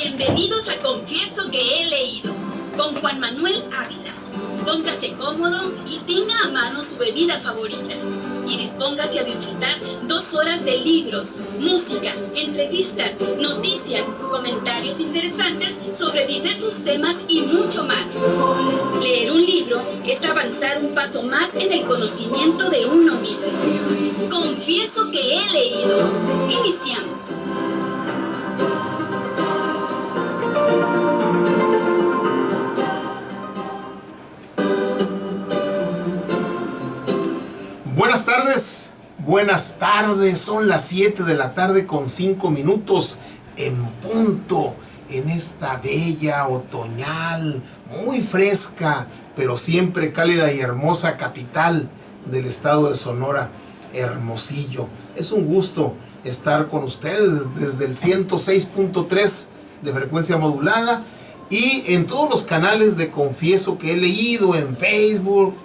Bienvenidos a Confieso que he leído, con Juan Manuel Ávila. Póngase cómodo y tenga a mano su bebida favorita. Y dispóngase a disfrutar 2 horas de libros, música, entrevistas, noticias, comentarios interesantes sobre diversos temas y mucho más. Leer un libro es avanzar un paso más en el conocimiento de uno mismo. Confieso que he leído. Iniciamos. Buenas tardes, son las 7 de la tarde con 5 minutos en punto, en esta bella, otoñal, muy fresca, pero siempre cálida y hermosa capital del estado de Sonora, Hermosillo. Es un gusto estar con ustedes desde el 106.3 de frecuencia modulada y en todos los canales de Confieso que he leído, en Facebook,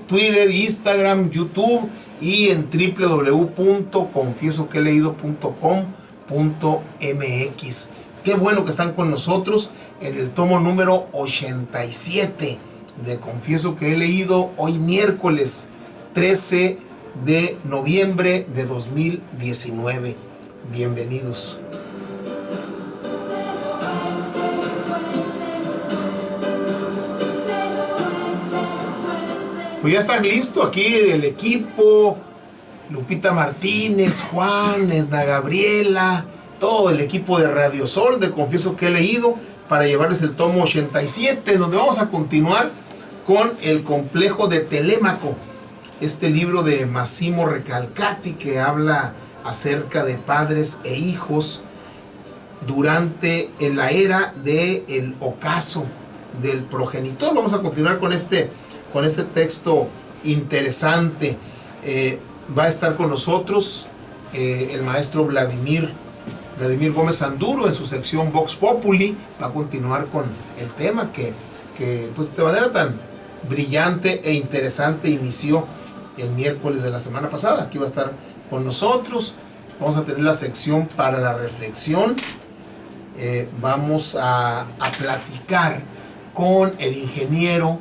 Twitter, Instagram, YouTube y en www.confiesoqueheleído.com.mx. Qué bueno que están con nosotros en el tomo número 87 de Confieso que he leído, hoy miércoles 13 de noviembre de 2019. Bienvenidos. Pues ya están listos aquí el equipo, Lupita Martínez, Juan, Edna Gabriela, todo el equipo de Radio Sol, de Confieso que he leído, para llevarles el tomo 87, donde vamos a continuar con El complejo de Telémaco, este libro de Massimo Recalcati que habla acerca de padres e hijos durante la era del ocaso del progenitor. Vamos a continuar con este texto interesante. Va a estar con nosotros el maestro Vladimir Gómez Anduro en su sección Vox Populi. Va a continuar con el tema que pues de manera tan brillante e interesante inició el miércoles de la semana pasada. Aquí va a estar con nosotros. Vamos a tener la sección para la reflexión. Vamos a platicar con el ingeniero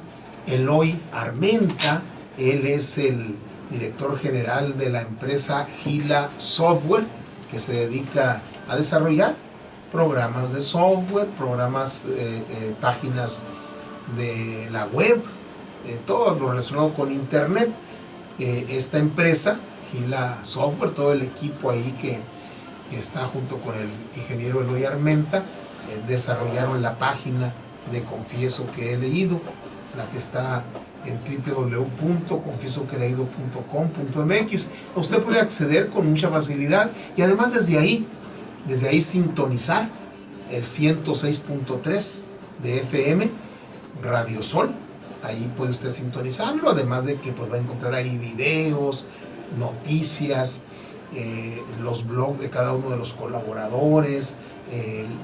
Eloy Armenta. Él es el director general de la empresa Gila Software, que se dedica a desarrollar programas de software, páginas de la web, todo lo relacionado con internet. Esta empresa, Gila Software, todo el equipo ahí que está junto con el ingeniero Eloy Armenta, desarrollaron la página de Confieso que he leído, la que está en www.confiesoqueheleído.com.mx. Usted puede acceder con mucha facilidad y además desde ahí sintonizar el 106.3 de FM Radio Sol. Ahí puede usted sintonizarlo, además de que pues va a encontrar ahí videos, noticias, los blogs de cada uno de los colaboradores,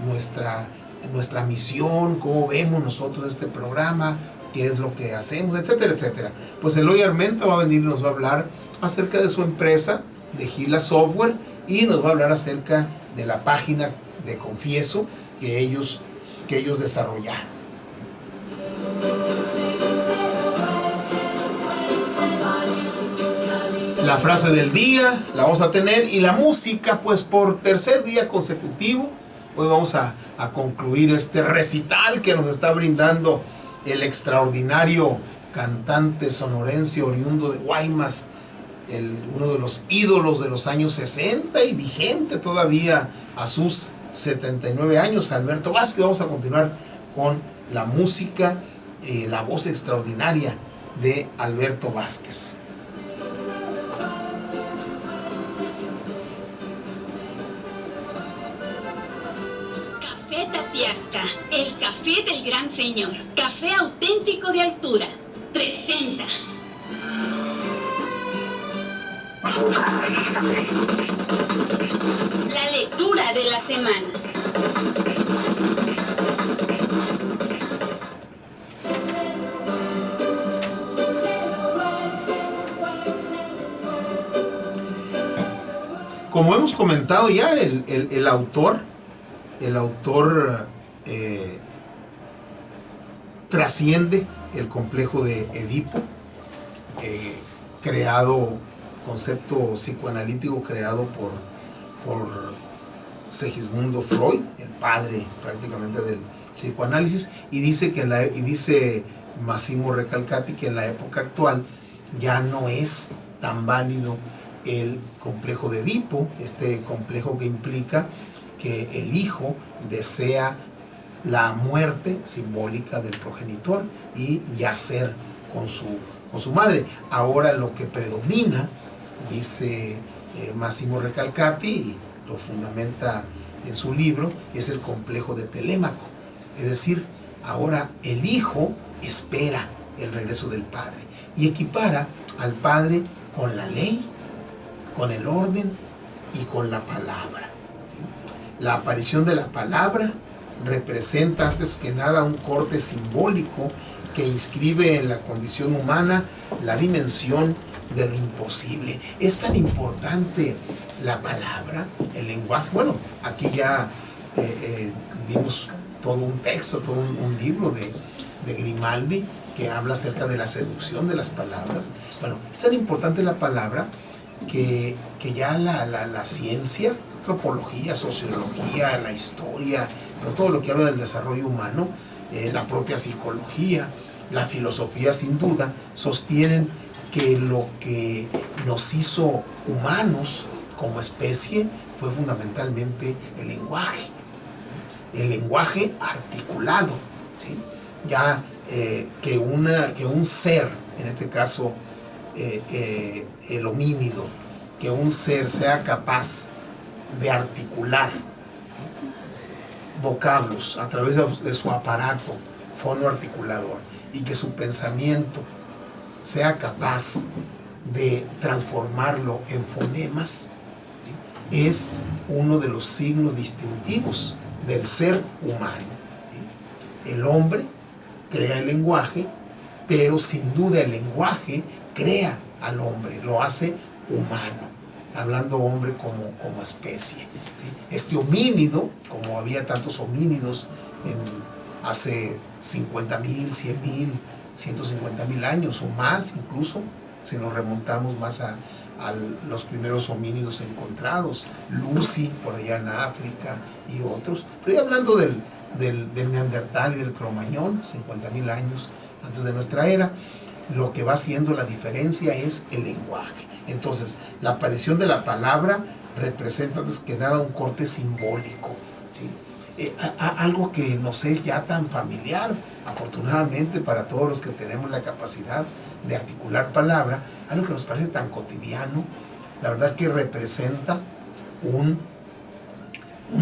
nuestra misión, cómo vemos nosotros este programa, qué es lo que hacemos, etcétera, etcétera. Pues Eloy Armenta va a venir y nos va a hablar acerca de su empresa, de Gila Software, y nos va a hablar acerca de la página de Confieso que ellos desarrollaron. La frase del día la vamos a tener, y la música, pues por tercer día consecutivo, hoy vamos a concluir este recital que nos está brindando el extraordinario cantante sonorense oriundo de Guaymas, uno de los ídolos de los años 60 y vigente todavía a sus 79 años, Alberto Vázquez. Vamos a continuar con la música, la voz extraordinaria de Alberto Vázquez. Café Tatiasca, el café del gran señor, café auténtico de altura, presenta la lectura de la semana. Como hemos comentado ya, el autor el autor trasciende el complejo de Edipo, concepto psicoanalítico creado por Segismundo Freud, el padre prácticamente del psicoanálisis, y dice Massimo Recalcati que en la época actual ya no es tan válido el complejo de Edipo, este complejo que implica que el hijo desea la muerte simbólica del progenitor y yacer con su madre. Ahora lo que predomina, dice Massimo Recalcati, y lo fundamenta en su libro, es el complejo de Telémaco. Es decir, ahora el hijo espera el regreso del padre y equipara al padre con la ley, con el orden y con la palabra. ¿Sí? La aparición de la palabra representa antes que nada un corte simbólico que inscribe en la condición humana la dimensión de lo imposible. Es tan importante la palabra, el lenguaje. Bueno, aquí ya vimos todo un texto, todo un libro de Grimaldi que habla acerca de la seducción de las palabras. Bueno, es tan importante la palabra que ya la ciencia, antropología, sociología, la historia, todo lo que habla del desarrollo humano, la propia psicología, la filosofía sin duda, sostienen que lo que nos hizo humanos como especie fue fundamentalmente el lenguaje articulado, ¿sí? Ya que un ser, en este caso el homínido, que un ser sea capaz de articular, ¿sí?, vocablos a través de su aparato fonoarticulador y que su pensamiento sea capaz de transformarlo en fonemas, ¿sí?, es uno de los signos distintivos del ser humano, ¿sí? El hombre crea el lenguaje, pero sin duda el lenguaje crea al hombre, lo hace humano, hablando hombre como especie, ¿sí? Este homínido, como había tantos homínidos hace 50,000, 100,000, 150,000 años o más, incluso si nos remontamos más a los primeros homínidos encontrados, Lucy por allá en África y otros, pero ya hablando del Neandertal y del Cromañón, 50,000 años antes de nuestra era, lo que va haciendo la diferencia es el lenguaje. Entonces, la aparición de la palabra representa antes que nada un corte simbólico, ¿sí? Algo que nos es ya tan familiar, afortunadamente para todos los que tenemos la capacidad de articular palabra, algo que nos parece tan cotidiano, la verdad que representa un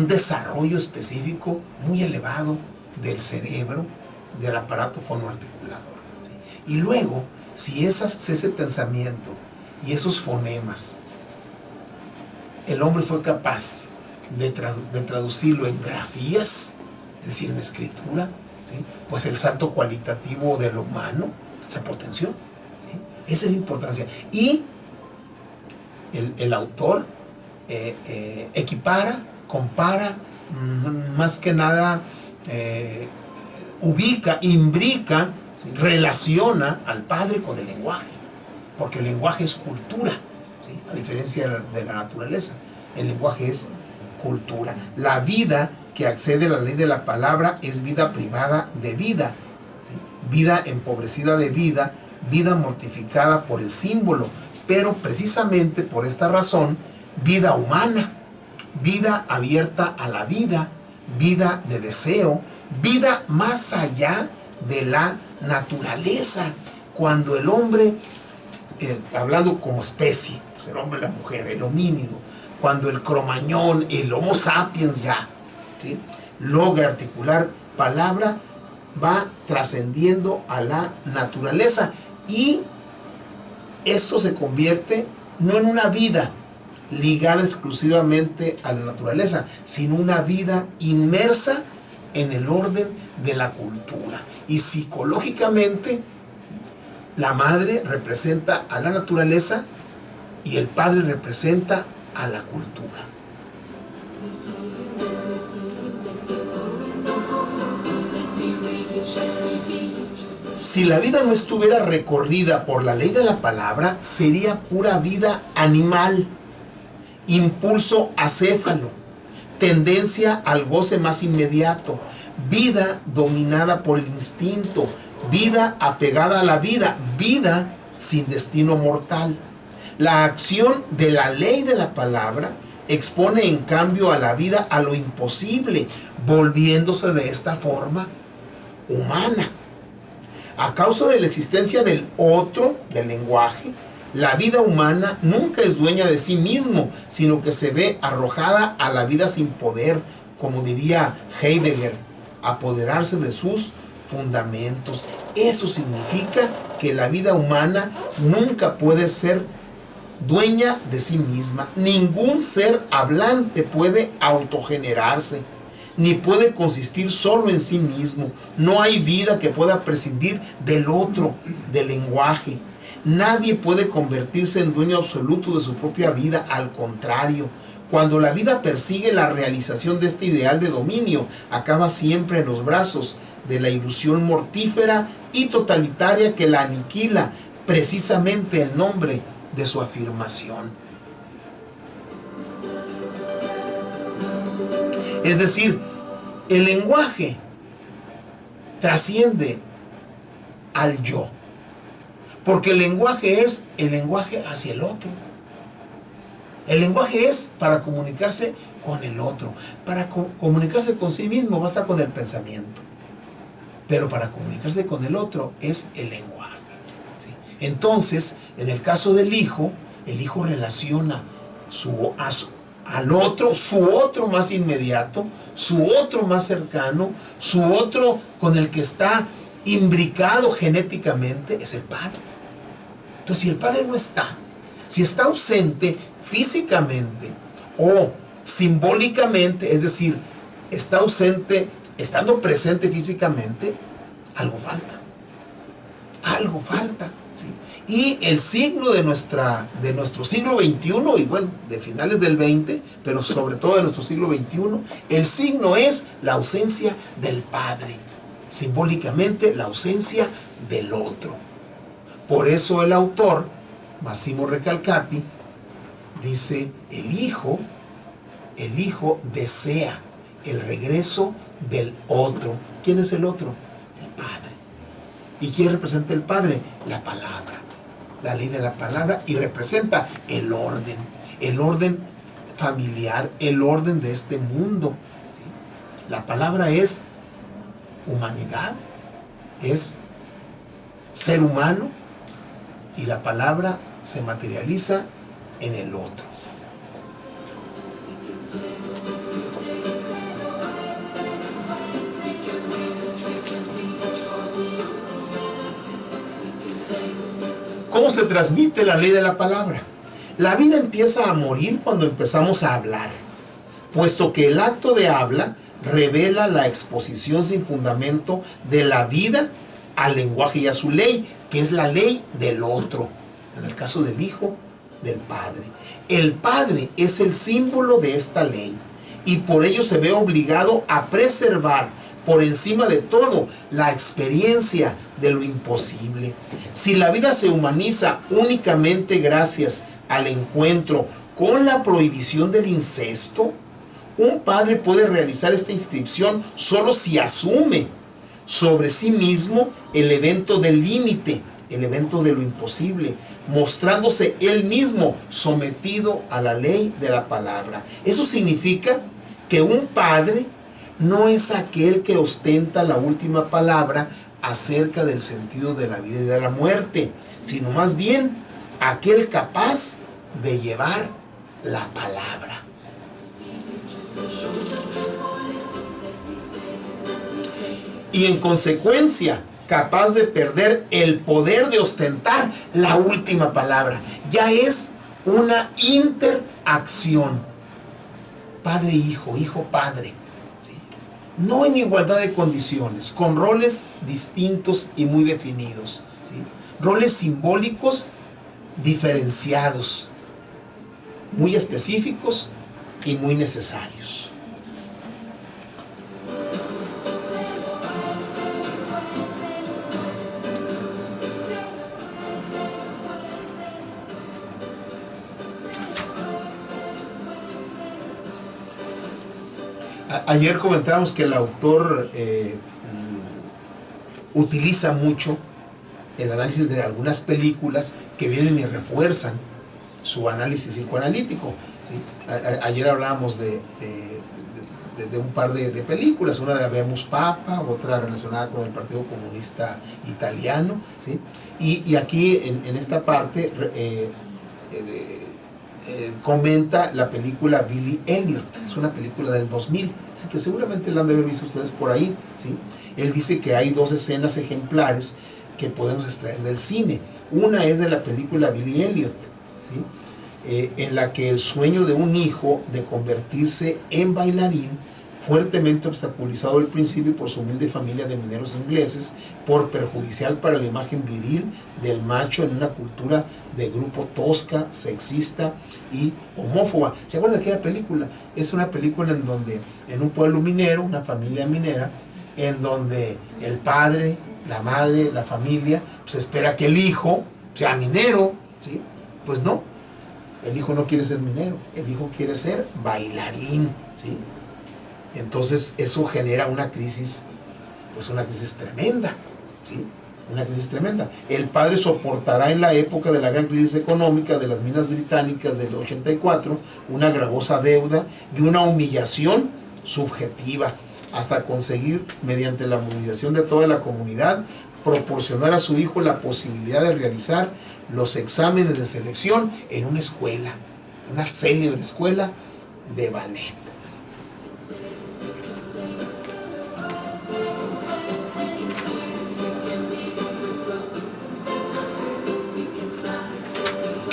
desarrollo específico muy elevado del cerebro, del aparato fonoarticulador, ¿sí? Y luego, si ese pensamiento y esos fonemas, el hombre fue capaz de traducirlo en grafías, es decir, en escritura, ¿sí?, pues el salto cualitativo de lo humano se potenció, ¿sí? Esa es la importancia. Y el autor equipara, compara, más que nada ubica, imbrica, ¿sí?, relaciona al padre con el lenguaje, porque el lenguaje es cultura, ¿sí?, a diferencia de la naturaleza. El lenguaje es cultura. La vida que accede a la ley de la palabra es vida privada de vida, ¿sí?, vida empobrecida de vida, vida mortificada por el símbolo, pero precisamente por esta razón, vida humana, vida abierta a la vida, vida de deseo, vida más allá de la naturaleza. Cuando el hombre, hablando como especie, pues el hombre, la mujer, el homínido, cuando el cromañón, el homo sapiens ya, ¿sí?, logra articular palabra, va trascendiendo a la naturaleza y esto se convierte no en una vida ligada exclusivamente a la naturaleza, sino una vida inmersa en el orden de la cultura. Y psicológicamente, la madre representa a la naturaleza y el padre representa a la cultura. Si la vida no estuviera recorrida por la ley de la palabra, sería pura vida animal, impulso acéfalo, tendencia al goce más inmediato, vida dominada por el instinto, vida apegada a la vida, vida sin destino mortal. La acción de la ley de la palabra expone en cambio a la vida a lo imposible, volviéndose de esta forma humana. A causa de la existencia del otro, del lenguaje, la vida humana nunca es dueña de sí mismo, sino que se ve arrojada a la vida sin poder, como diría Heidegger, apoderarse de sus fundamentos. Eso significa que la vida humana nunca puede ser dueña de sí misma. Ningún ser hablante puede autogenerarse, ni puede consistir solo en sí mismo. No hay vida que pueda prescindir del otro, del lenguaje. Nadie puede convertirse en dueño absoluto de su propia vida. Al contrario, cuando la vida persigue la realización de este ideal de dominio, acaba siempre en los brazos de la ilusión mortífera y totalitaria que la aniquila, precisamente en nombre de su afirmación. Es decir, el lenguaje trasciende al yo, porque el lenguaje es el lenguaje hacia el otro. El lenguaje es para comunicarse con el otro. Para comunicarse con sí mismo basta con el pensamiento, pero para comunicarse con el otro es el lenguaje, ¿sí? Entonces, en el caso del hijo, el hijo relaciona al otro, su otro más inmediato, su otro más cercano, su otro con el que está imbricado genéticamente, es el padre. Entonces, si el padre no está, si está ausente físicamente o simbólicamente, es decir, está ausente estando presente físicamente, algo falta. Algo falta, ¿sí? Y el signo de nuestro siglo XXI, y bueno, de finales del XX, pero sobre todo de nuestro siglo XXI, el signo es la ausencia del padre. Simbólicamente, la ausencia del otro. Por eso el autor, Massimo Recalcati, dice, el hijo desea el regreso del otro. ¿Quién es el otro? El padre. ¿Y quién representa el padre? La palabra, la ley de la palabra, y representa el orden familiar, el orden de este mundo, ¿sí? La palabra es humanidad, es ser humano, y la palabra se materializa en el otro. ¿Cómo se transmite la ley de la palabra? La vida empieza a morir cuando empezamos a hablar, puesto que el acto de habla revela la exposición sin fundamento de la vida al lenguaje y a su ley, que es la ley del otro, en el caso del hijo, del padre. El padre es el símbolo de esta ley y por ello se ve obligado a preservar por encima de todo la experiencia de lo imposible. Si la vida se humaniza únicamente gracias al encuentro con la prohibición del incesto, un padre puede realizar esta inscripción solo si asume sobre sí mismo el evento del límite, el evento de lo imposible, mostrándose él mismo sometido a la ley de la palabra. Eso significa que un padre no es aquel que ostenta la última palabra acerca del sentido de la vida y de la muerte, sino más bien aquel capaz de llevar la palabra. Y en consecuencia, capaz de perder el poder de ostentar la última palabra. Ya es una interacción. Padre-hijo, hijo-padre. ¿Sí? No en igualdad de condiciones, con roles distintos y muy definidos. ¿Sí? Roles simbólicos diferenciados, muy específicos, y muy necesarios. Ayer comentábamos que el autor utiliza mucho el análisis de algunas películas que vienen y refuerzan su análisis psicoanalítico, ¿sí? Ayer hablábamos de un par de películas, una de Habemus Papa, otra relacionada con el Partido Comunista Italiano, ¿sí? Y aquí en esta parte comenta la película Billy Elliot, es una película del 2000, así que seguramente la han de haber visto ustedes por ahí, ¿sí? Él dice que hay dos escenas ejemplares que podemos extraer del cine. Una es de la película Billy Elliot, ¿sí? En la que el sueño de un hijo de convertirse en bailarín, fuertemente obstaculizado al principio por su humilde familia de mineros ingleses, por perjudicial para la imagen viril del macho en una cultura de grupo tosca, sexista y homófoba. ¿Se acuerdan de aquella película? Es una película en donde, en un pueblo minero, una familia minera, en donde el padre, la madre, la familia, pues espera que el hijo sea minero, ¿sí? Pues no, el hijo no quiere ser minero, el hijo quiere ser bailarín, ¿sí? Entonces eso genera una crisis, pues una crisis tremenda, ¿sí? Una crisis tremenda. El padre soportará en la época de la gran crisis económica de las minas británicas del 84 una gravosa deuda y una humillación subjetiva, hasta conseguir, mediante la movilización de toda la comunidad, proporcionar a su hijo la posibilidad de realizar los exámenes de selección en una escuela, una célebre escuela de ballet.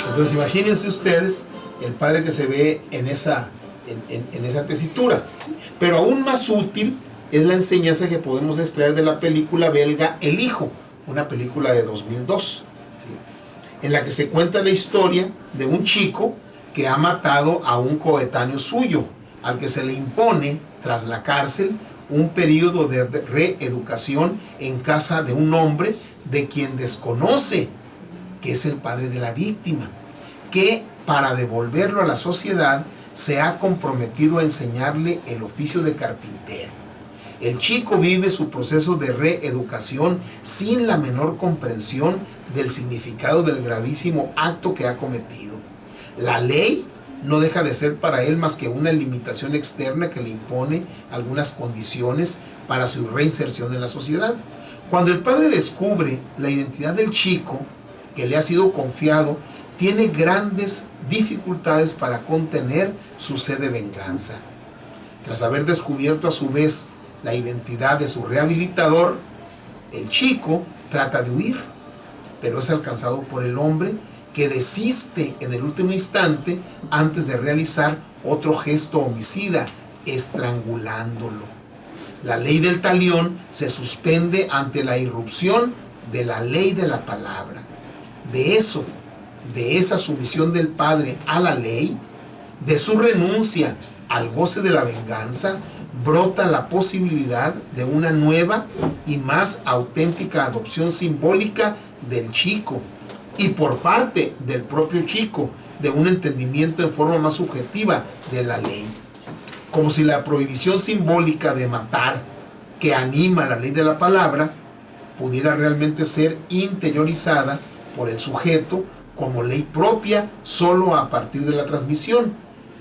Entonces imagínense ustedes el padre que se ve en esa tesitura, ¿sí? Pero aún más útil es la enseñanza que podemos extraer de la película belga El Hijo, una película de 2002, ¿sí? En la que se cuenta la historia de un chico que ha matado a un coetáneo suyo, al que se le impone, tras la cárcel, un periodo de reeducación en casa de un hombre de quien desconoce que es el padre de la víctima, que para devolverlo a la sociedad se ha comprometido a enseñarle el oficio de carpintero. El chico vive su proceso de reeducación sin la menor comprensión del significado del gravísimo acto que ha cometido. La ley no deja de ser para él más que una limitación externa que le impone algunas condiciones para su reinserción en la sociedad. Cuando el padre descubre la identidad del chico que le ha sido confiado, tiene grandes dificultades para contener su sed de venganza. Tras haber descubierto a su vez la identidad de su rehabilitador, el chico trata de huir, pero es alcanzado por el hombre, que desiste en el último instante antes de realizar otro gesto homicida, estrangulándolo. La ley del talión se suspende ante la irrupción de la ley de la palabra. De esa sumisión del padre a la ley, de su renuncia al goce de la venganza, brota la posibilidad de una nueva y más auténtica adopción simbólica del chico, y por parte del propio chico, de un entendimiento en forma más subjetiva de la ley. Como si la prohibición simbólica de matar, que anima la ley de la palabra, pudiera realmente ser interiorizada por el sujeto como ley propia solo a partir de la transmisión,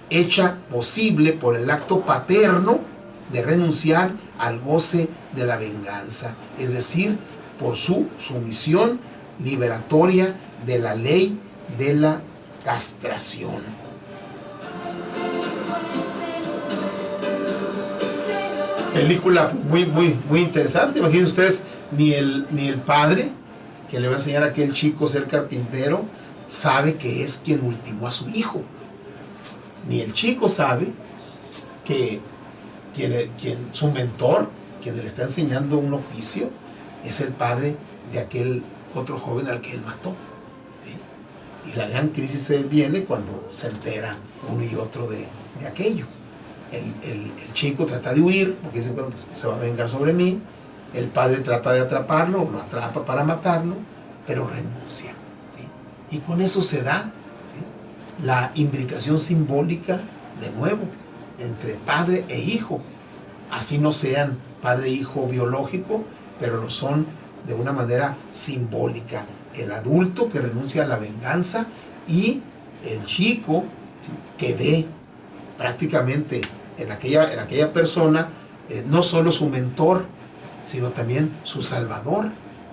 hecha posible por el acto paterno de renunciar al goce de la venganza, es decir, por su sumisión liberatoria de la ley de la castración. Película muy interesante. Imaginen ustedes, ni el padre que le va a enseñar a aquel chico a ser carpintero sabe que es quien ultimó a su hijo, ni el chico sabe que su mentor, quien le está enseñando un oficio, es el padre de aquel otro joven al que él mató, ¿sí? Y la gran crisis se viene cuando se entera uno y otro de de aquello. El chico trata de huir, porque dice, bueno, pues se va a vengar sobre mí. El padre trata de atraparlo, lo atrapa para matarlo, pero renuncia, ¿sí? Y con eso se da, ¿sí?, la imbricación simbólica, de nuevo, entre padre e hijo. Así no sean padre e hijo biológico, pero lo son de una manera simbólica. El adulto que renuncia a la venganza y el chico, ¿sí?, que ve prácticamente en aquella persona no solo su mentor, sino también su salvador,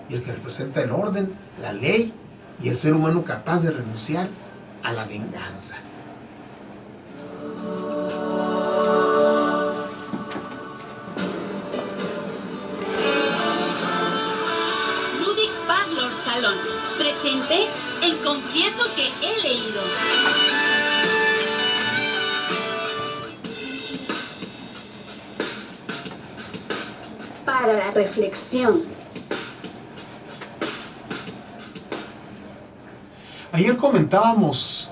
y el que representa el orden, la ley, y el ser humano capaz de renunciar a la venganza. Ludwig Butler Salón presente el Confieso que he leído. Para la reflexión. Ayer comentábamos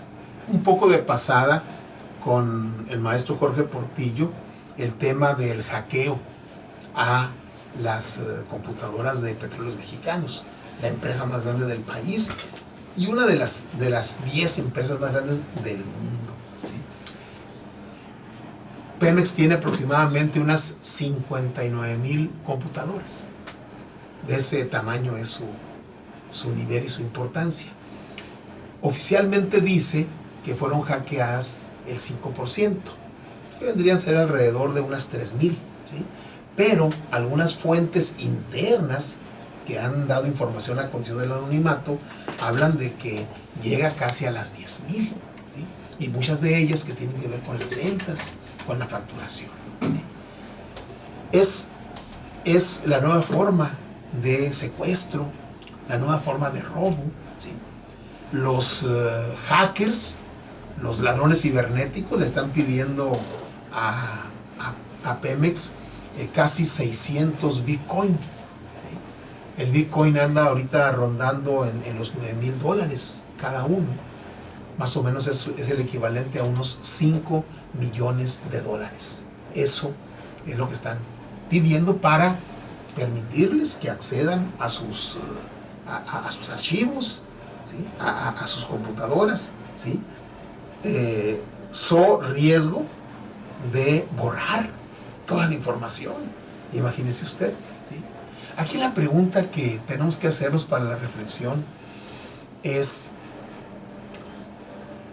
un poco de pasada con el maestro Jorge Portillo el tema del hackeo a las computadoras de Petróleos Mexicanos, la empresa más grande del país y una de las 10 empresas más grandes del mundo, ¿sí? Pemex tiene aproximadamente unas 59,000 computadoras. De ese tamaño es su nivel y su importancia. Oficialmente dice que fueron hackeadas el 5%, que vendrían a ser alrededor de unas 3,000, ¿sí? Pero algunas fuentes internas que han dado información a condición del anonimato hablan de que llega casi a las 10,000, ¿sí? Y muchas de ellas que tienen que ver con las ventas, con la facturación, ¿sí? Es la nueva forma de secuestro, la nueva forma de robo, ¿sí? Los hackers, los ladrones cibernéticos le están pidiendo a Pemex casi 600 Bitcoin. ¿Sí? El Bitcoin anda ahorita rondando en los $9,000 cada uno. Más o menos es el equivalente a unos 5 millones de dólares. Eso es lo que están pidiendo para permitirles que accedan a sus archivos, ¿sí?, a sus computadoras, ¿sí? Riesgo de borrar toda la información. Imagínese usted, ¿sí? Aquí la pregunta que tenemos que hacernos para la reflexión es: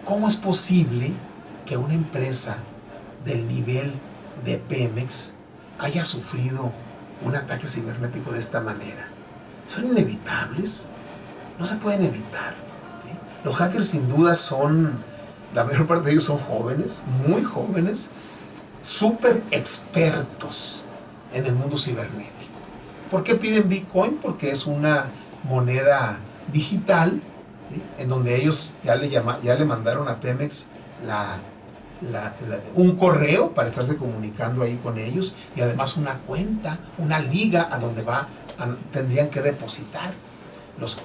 ¿cómo es posible que una empresa del nivel de Pemex haya sufrido un ataque cibernético de esta manera? ¿Son inevitables? No se pueden evitar, ¿sí? Los hackers sin duda la mayor parte de ellos son jóvenes, muy jóvenes, súper expertos en el mundo cibernético. ¿Por qué piden Bitcoin? Porque es una moneda digital, ¿sí?, en donde ellos ya le mandaron a Pemex un correo para estarse comunicando ahí con ellos, y además una cuenta, una liga a donde tendrían que depositar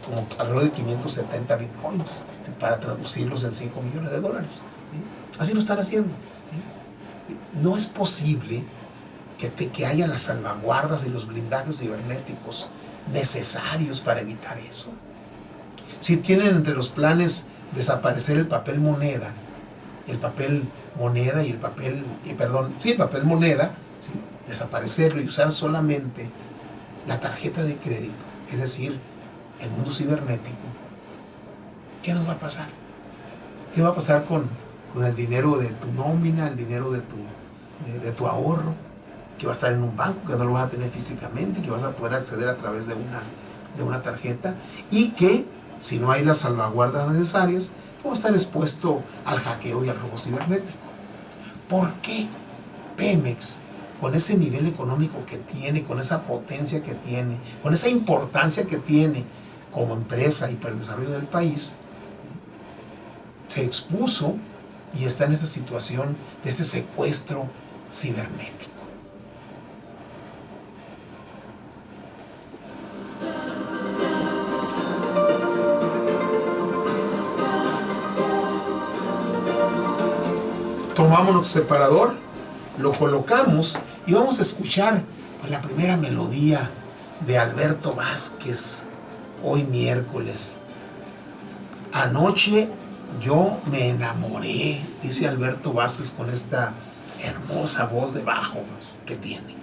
como alrededor de 570 bitcoins, ¿sí?, para traducirlos en 5 millones de dólares, ¿sí? Así lo están haciendo, ¿sí? No es posible que haya las salvaguardas y los blindajes cibernéticos necesarios para evitar eso. Si tienen entre los planes desaparecer el papel moneda y el papel moneda, ¿sí?, desaparecerlo y usar solamente la tarjeta de crédito, es decir, el mundo cibernético, ¿qué nos va a pasar? ¿Qué va a pasar con el dinero de tu nómina, el dinero de tu ahorro, que va a estar en un banco, que no lo vas a tener físicamente, que vas a poder acceder a través de una tarjeta, y que si no hay las salvaguardas necesarias, va a estar expuesto al hackeo y al robo cibernético? ¿Por qué Pemex, con ese nivel económico que tiene, con esa potencia que tiene, con esa importancia que tiene como empresa y para el desarrollo del país, se expuso y está en esta situación de este secuestro cibernético? tomamos nuestro separador, lo colocamos y vamos a escuchar pues, la primera melodía de Alberto Vázquez, hoy miércoles. Anoche yo me enamoré, dice Alberto Vázquez con esta hermosa voz de bajo que tiene.